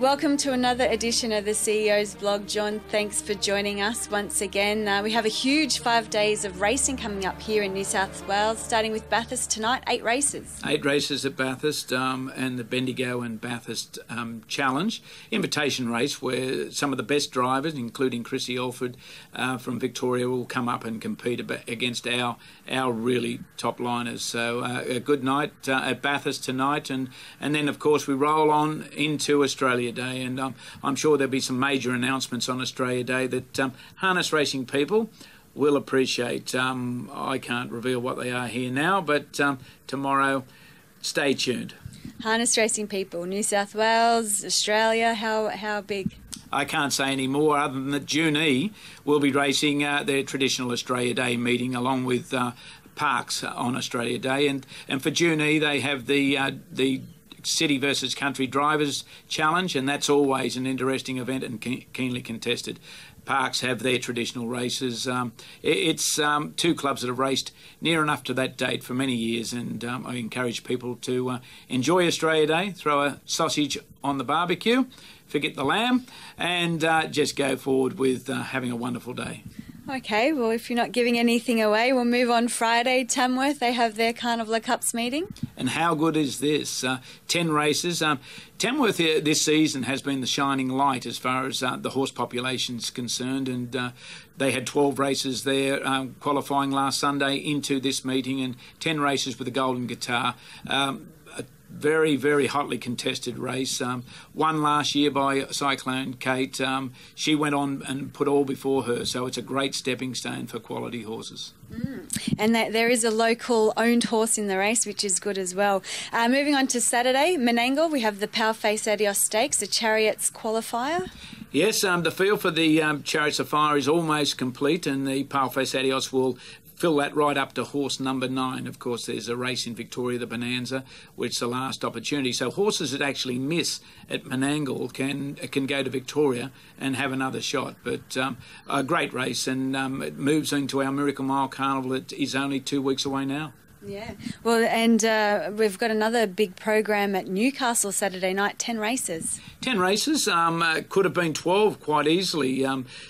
Welcome to another edition of the CEO's blog. John, thanks for joining us once again. We have a huge 5 days of racing coming up here in New South Wales, starting with Bathurst tonight, 8 races. 8 races at Bathurst and the Bendigo and Bathurst Challenge. Invitation race where some of the best drivers, including Chrissy Alford from Victoria, will come up and compete against our really top liners. So a good night at Bathurst tonight, and then of course we roll on into Australia Day, and I'm sure there'll be some major announcements on Australia Day that harness racing people will appreciate. I can't reveal what they are here now, but tomorrow, stay tuned. Harness racing people, New South Wales, Australia, how big? I can't say any more other than that Junee will be racing their traditional Australia Day meeting along with Parks on Australia Day, and for Junee they have the City versus Country Drivers Challenge, and that's always an interesting event and keenly contested. Parks have their traditional races. It's 2 clubs that have raced near enough to that date for many years, and I encourage people to enjoy Australia Day, throw a sausage on the barbecue, forget the lamb, and just go forward with having a wonderful day. Okay, well, if you're not giving anything away, we'll move on Friday. Tamworth, they have their Carnival of Cups meeting. And how good is this? 10 races. Tamworth this season has been the shining light as far as the horse population is concerned, and they had 12 races there qualifying last Sunday into this meeting, and 10 races with the Golden Guitar. Very, very hotly contested race. Won last year by Cyclone Kate. She went on and put all before her, so it's a great stepping stone for quality horses. And there is a local owned horse in the race, which is good as well. Moving on to Saturday, Menangle, we have the Powerface Adios Stakes, the Chariots qualifier. Yes, the field for the Chariots of Fire is almost complete, and the Powerface Adios will fill that right up to horse number 9. Of course, there's a race in Victoria, the Bonanza, which is the last opportunity. So horses that actually miss at Menangle can go to Victoria and have another shot. But a great race, and it moves into our Miracle Mile Carnival that is only 2 weeks away now. Yeah, well, and we've got another big program at Newcastle Saturday night, 10 races. 10 races, could have been 12 quite easily.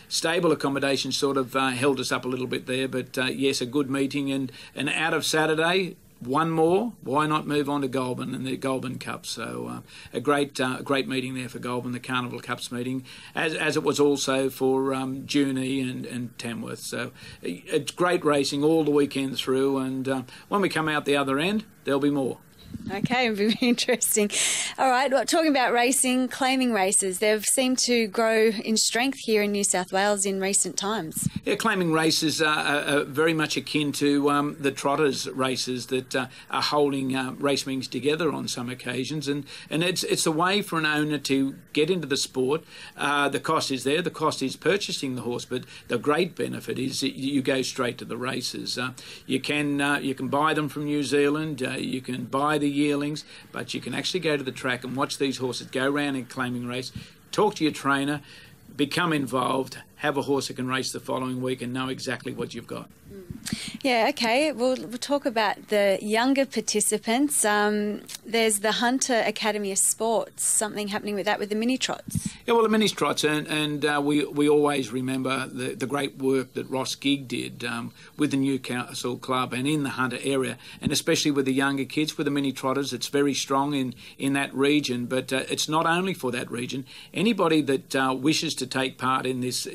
Stable accommodation sort of held us up a little bit there, but yes, a good meeting, and out of Saturday, one more. Why not move on to Goulburn and the Goulburn Cup? So a great meeting there for Goulburn, the Carnival Cups meeting, as it was also for Junee and Tamworth. So it's great racing all the weekend through, and when we come out the other end, there'll be more. Okay, it'll be interesting. All right, well, talking about racing, claiming races, they've seemed to grow in strength here in New South Wales in recent times. Yeah, claiming races are very much akin to the Trotters races that are holding race meetings together on some occasions, and it's a way for an owner to get into the sport. The cost is there, the cost is purchasing the horse, but the great benefit is that you go straight to the races. You can buy them from New Zealand, you can buy the yearlings, but you can actually go to the track and watch these horses go around in claiming race, talk to your trainer, become involved, have a horse that can race the following week and know exactly what you've got. Yeah, okay. We'll talk about the younger participants. There's the Hunter Academy of Sports, something happening with that with the mini trots. Yeah, well, the mini trots, and we always remember the great work that Ross Gigg did with the Newcastle Club and in the Hunter area, and especially with the younger kids, with the mini trotters. It's very strong in that region, but it's not only for that region. Anybody that wishes to take part in this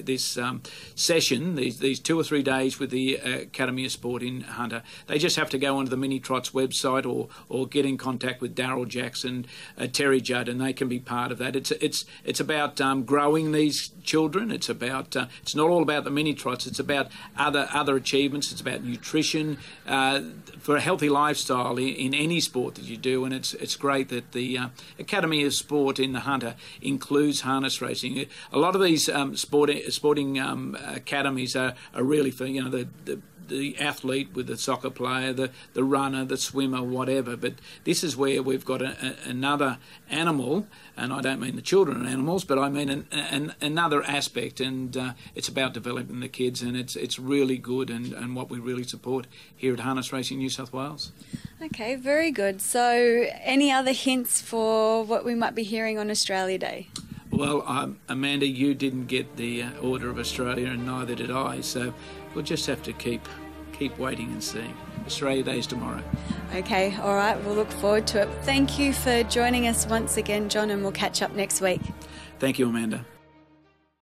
session, these 2 or 3 days with the Academy of Sport in Hunter, they just have to go onto the Mini Trots website or get in contact with Darryl Jackson, Terry Judd, and they can be part of that. It's about growing these children. It's about it's not all about the Mini Trots. It's about other achievements. It's about nutrition for a healthy lifestyle in any sport that you do, and it's great that the Academy of Sport in the Hunter includes harness racing. A lot of these sporting academies are really for the the athlete with the soccer player, the runner, the swimmer, whatever. But this is where we've got another animal, and I don't mean the children are animals, but I mean another aspect, and it's about developing the kids, and it's really good and what we really support here at Harness Racing New South Wales. Okay, very good. So any other hints for what we might be hearing on Australia Day? Well, Amanda, you didn't get the Order of Australia, and neither did I, so we'll just have to keep waiting and seeing. Australia Day is tomorrow. Okay, all right, we'll look forward to it. Thank you for joining us once again, John, and we'll catch up next week. Thank you, Amanda.